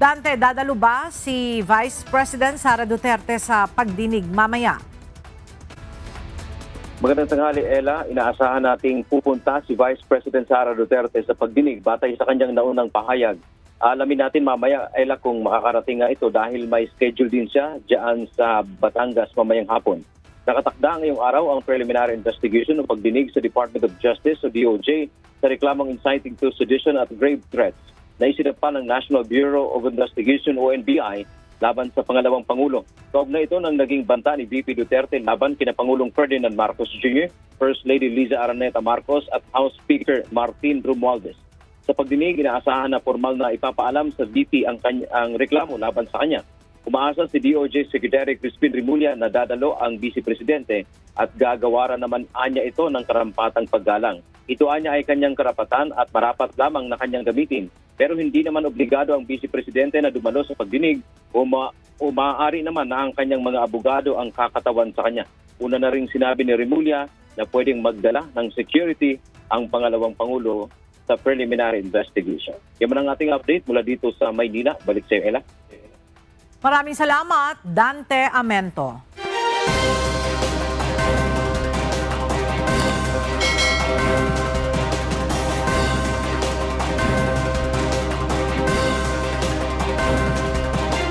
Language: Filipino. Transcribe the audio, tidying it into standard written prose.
Dante, dadalo ba si Vice President Sara Duterte sa pagdinig mamaya? Magandang tanghali, Ella. Inaasahan nating pupunta si Vice President Sara Duterte sa pagdinig batay sa kanyang naunang pahayag. Alamin natin mamaya, Ella, kung makakarating nga ito dahil may schedule din siya diyan sa Batangas mamayang hapon. Nakatakda ngayong araw ang preliminary investigation o pagdinig sa Department of Justice o DOJ sa reklamong inciting to sedition at grave threats na isinampa ng National Bureau of Investigation o NBI laban sa pangalawang Pangulo. Kaugnay ito ng naging banta ni VP Duterte laban kina Pangulong Ferdinand Marcos Jr., First Lady Liza Araneta Marcos at House Speaker Martin Romualdez. Sa pagdinig, inaasahan na formal na ipapaalam sa VP ang reklamo laban sa kanya. Umaasa si DOJ Secretary Crispin Remulla na dadalo ang Vice Presidente at gagawaran naman anya ito ng karampatang paggalang. Ito anya ay kanyang karapatan at marapat lamang na kanyang gamitin. Pero hindi naman obligado ang Vice Presidente na dumalo sa pagdinig o maaari naman na ang kanyang mga abogado ang kakatawan sa kanya. Una na rin sinabi ni Remulla na pwedeng magdala ng security ang pangalawang Pangulo sa preliminary investigation. Yan man ang ating update mula dito sa Maynila. Balik sa iyo, Ella. Maraming salamat, Dante Amento.